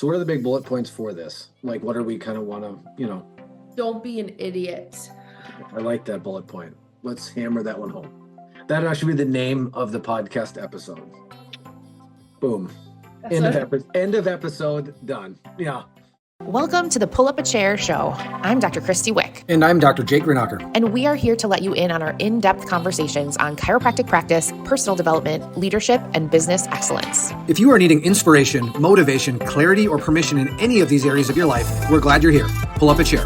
So what are the big bullet points for this? Like, what do we kind of want to, Don't be an idiot. I like that bullet point. Let's hammer that one home. That should be the name of the podcast episode. Boom. End of episode, done. Yeah. Welcome to the Pull Up a Chair show. I'm Dr. Christy Wick. And I'm Dr. Jake Grenacher. And we are here to let you in on our in-depth conversations on chiropractic practice, personal development, leadership, and business excellence. If you are needing inspiration, motivation, clarity, or permission in any of these areas of your life, we're glad you're here. Pull up a chair.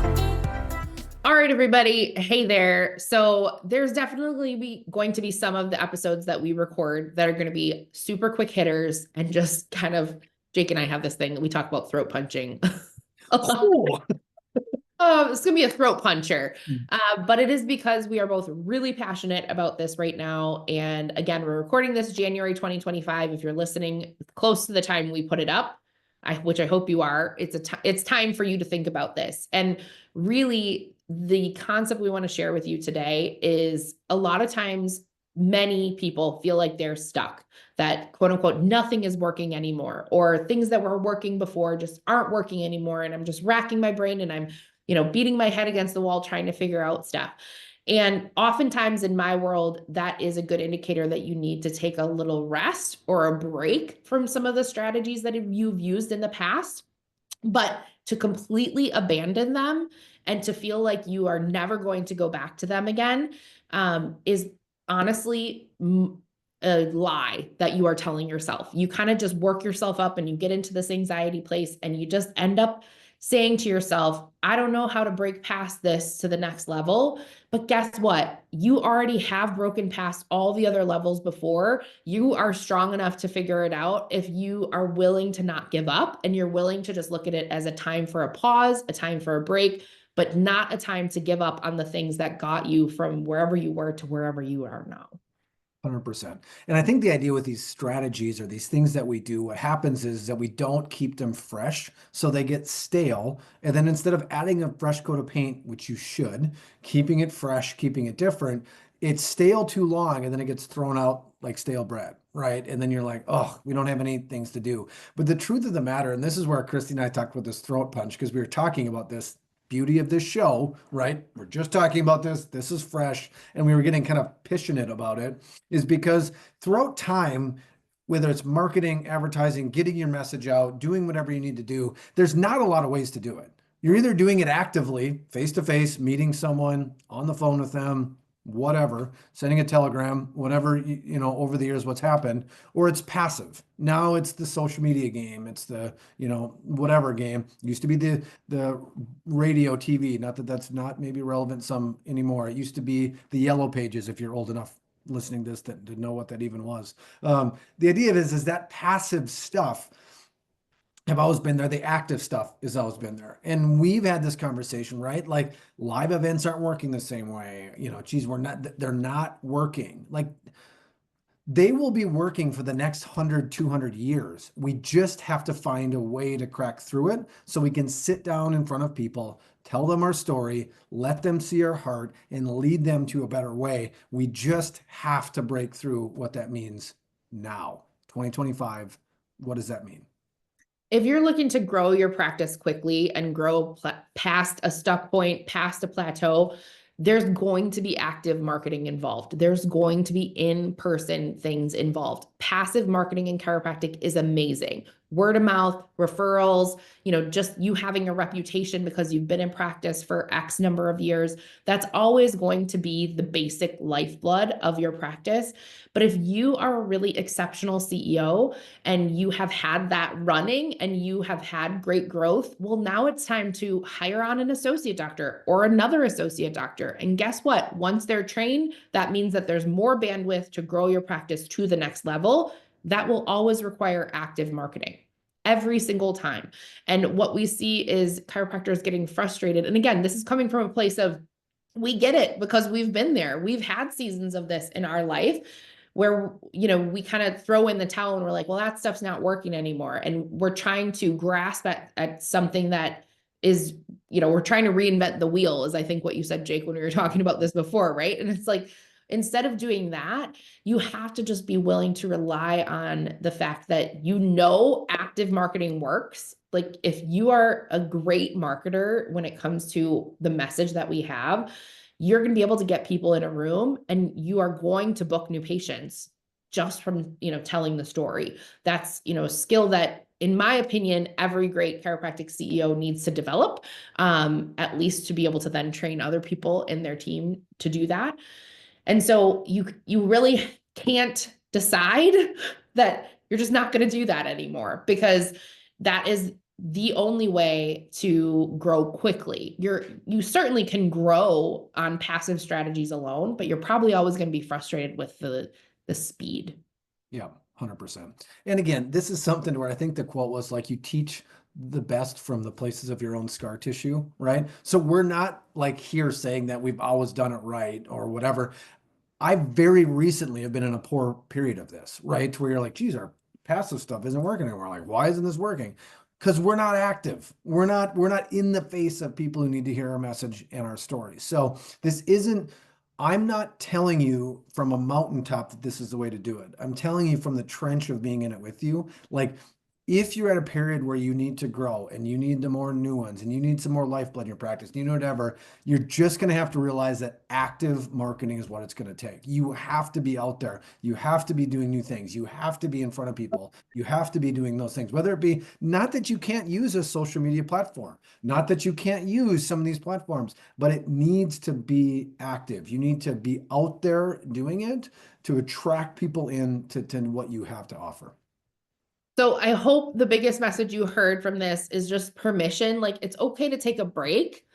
All right, everybody. Hey there. So there's definitely going to be some of the episodes that we record that are going to be super quick hitters and just kind of, Jake and I have this thing that we talk about throat punching. Oh. It's going to be a throat puncher. But it is because we are both really passionate about this right now. And again, we're recording this January 2025. If you're listening close to the time we put it up, which I hope you are, it's time for you to think about this. And really, the concept we want to share with you today is a lot of times many people feel like they're stuck, that quote unquote, nothing is working anymore, or things that were working before just aren't working anymore. And I'm just racking my brain and I'm, beating my head against the wall, trying to figure out stuff. And oftentimes in my world, that is a good indicator that you need to take a little rest or a break from some of the strategies that you've used in the past. But to completely abandon them and to feel like you are never going to go back to them again is honestly a lie that you are telling yourself. You kind of just work yourself up and you get into this anxiety place and you just end up saying to yourself, I don't know how to break past this to the next level. But guess what? You already have broken past all the other levels before. You are strong enough to figure it out if you are willing to not give up and you're willing to just look at it as a time for a pause, a time for a break, but not a time to give up on the things that got you from wherever you were to wherever you are now. 100%. And I think the idea with these strategies or these things that we do, what happens is that we don't keep them fresh, so they get stale. And then instead of adding a fresh coat of paint, which you should, keeping it fresh, keeping it different, it's stale too long and then it gets thrown out like stale bread, right? And then you're like, oh, we don't have any things to do. But the truth of the matter, and this is where Christy and I talked about this throat punch, because we were talking about this beauty of this show, right? We're just talking about this. This is fresh. And we were getting kind of passionate about it, is because throughout time, whether it's marketing, advertising, getting your message out, doing whatever you need to do, there's not a lot of ways to do it. You're either doing it actively, face-to-face, meeting someone, on the phone with them, whatever, sending a telegram, whatever, over the years, what's happened, or it's passive. Now it's the social media game. It's the, whatever game. It used to be the radio, TV, not that that's not maybe relevant some anymore. It used to be the yellow pages, if you're old enough listening to this to know what that even was. The idea is that passive stuff have always been there. The active stuff has always been there. And we've had this conversation, right? Like live events aren't working the same way. They're not working. Like they will be working for the next 100, 200 years. We just have to find a way to crack through it so we can sit down in front of people, tell them our story, let them see our heart, and lead them to a better way. We just have to break through what that means now. 2025, what does that mean? If you're looking to grow your practice quickly and grow past a stuck point, past a plateau, there's going to be active marketing involved. There's going to be in-person things involved. Passive marketing in chiropractic is amazing. Word of mouth, referrals, just you having a reputation because you've been in practice for X number of years. That's always going to be the basic lifeblood of your practice. But if you are a really exceptional CEO and you have had that running and you have had great growth, well, now it's time to hire on an associate doctor or another associate doctor. And guess what? Once they're trained, that means that there's more bandwidth to grow your practice to the next level. That will always require active marketing every single time. And what we see is chiropractors getting frustrated. And again, this is coming from a place of, we get it because we've been there. We've had seasons of this in our life where, we kind of throw in the towel and we're like, well, that stuff's not working anymore. And we're trying to grasp at something that is, we're trying to reinvent the wheel, is I think what you said, Jake, when we were talking about this before, right? And it's like, instead of doing that, you have to just be willing to rely on the fact that active marketing works. Like if you are a great marketer when it comes to the message that we have, you're going to be able to get people in a room and you are going to book new patients just from, telling the story. That's, a skill that, in my opinion, every great chiropractic CEO needs to develop, at least to be able to then train other people in their team to do that. And so you really can't decide that you're just not going to do that anymore, because that is the only way to grow quickly. You certainly can grow on passive strategies alone, but you're probably always going to be frustrated with the speed. Yeah, 100%. And again, this is something where I think the quote was like, you teach the best from the places of your own scar tissue, right? So we're not like here saying that we've always done it right or whatever. I very recently have been in a poor period of this, right? To where you're like, geez, our passive stuff isn't working anymore. Like, why isn't this working? Because we're not active. We're not in the face of people who need to hear our message and our story. So I'm not telling you from a mountaintop that this is the way to do it. I'm telling you from the trench of being in it with you. Like, if you're at a period where you need to grow and you need the more new ones and you need some more lifeblood in your practice, whatever, you're just going to have to realize that active marketing is what it's going to take. You have to be out there. You have to be doing new things. You have to be in front of people. You have to be doing those things, whether it be not that you can't use a social media platform, not that you can't use some of these platforms, but it needs to be active. You need to be out there doing it to attract people in to what you have to offer. So I hope the biggest message you heard from this is just permission. Like, it's okay to take a break.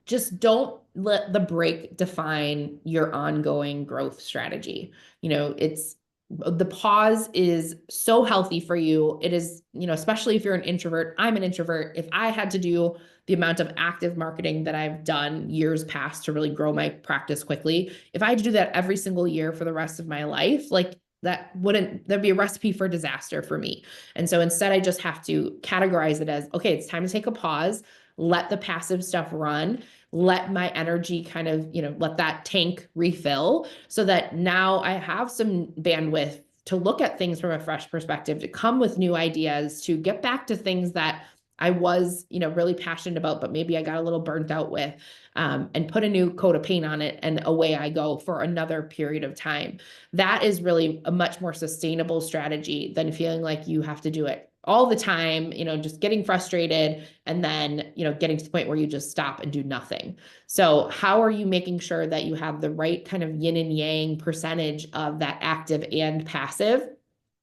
Just don't let the break define your ongoing growth strategy. The pause is so healthy for you. It is, especially if you're an introvert. I'm an introvert. If I had to do the amount of active marketing that I've done years past to really grow my practice quickly, if I had to do that every single year for the rest of my life, like, that'd be a recipe for disaster for me. And so instead, I just have to categorize it as, okay, it's time to take a pause, let the passive stuff run, let my energy kind of, let that tank refill, so that now I have some bandwidth to look at things from a fresh perspective, to come with new ideas, to get back to things that I was, really passionate about, but maybe I got a little burnt out with, and put a new coat of paint on it, and away I go for another period of time. That is really a much more sustainable strategy than feeling like you have to do it all the time, just getting frustrated and then, getting to the point where you just stop and do nothing. So how are you making sure that you have the right kind of yin and yang percentage of that active and passive?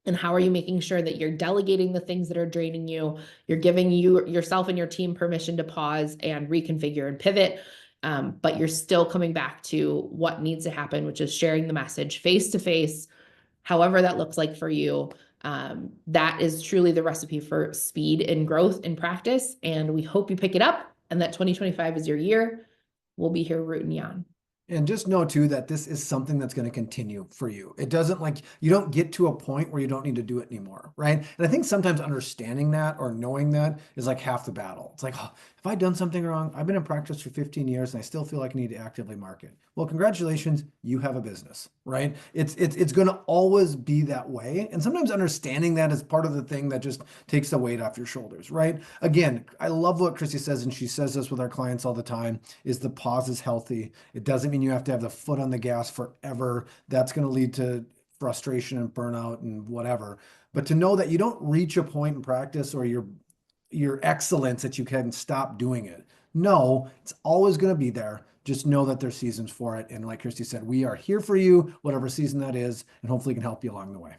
And how are you making sure that you're delegating the things that are draining you? You're giving yourself and your team permission to pause and reconfigure and pivot. But you're still coming back to what needs to happen, which is sharing the message face to face, however that looks like for you. That is truly the recipe for speed and growth in practice. And we hope you pick it up and that 2025 is your year. We'll be here rooting you on. And just know too that this is something that's going to continue for you. It doesn't, like, you don't get to a point where you don't need to do it anymore, right? And I think sometimes understanding that or knowing that is like half the battle. It's like, oh, have I done something wrong? I've been in practice for 15 years and I still feel like I need to actively market. Well, congratulations, you have a business, right? It's going to always be that way. And sometimes understanding that is part of the thing that just takes the weight off your shoulders, right? Again, I love what Christy says, and she says this with our clients all the time, is the pause is healthy. It doesn't mean you have to have the foot on the gas forever. That's going to lead to frustration and burnout and whatever. But to know that you don't reach a point in practice or your excellence that you can stop doing it. No, it's always going to be there. Just know that there's seasons for it. And like Christy said, we are here for you, whatever season that is, and hopefully can help you along the way.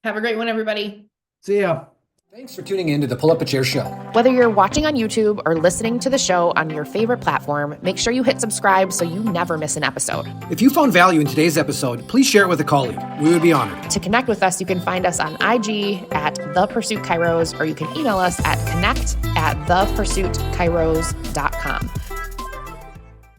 Have a great one, everybody. See ya. Thanks for tuning in to the Pull Up a Chair Show. Whether you're watching on YouTube or listening to the show on your favorite platform, make sure you hit subscribe so you never miss an episode. If you found value in today's episode, please share it with a colleague. We would be honored. To connect with us, you can find us on IG at The Pursuit Kairos, or you can email us at connect@thepursuitkairos.com.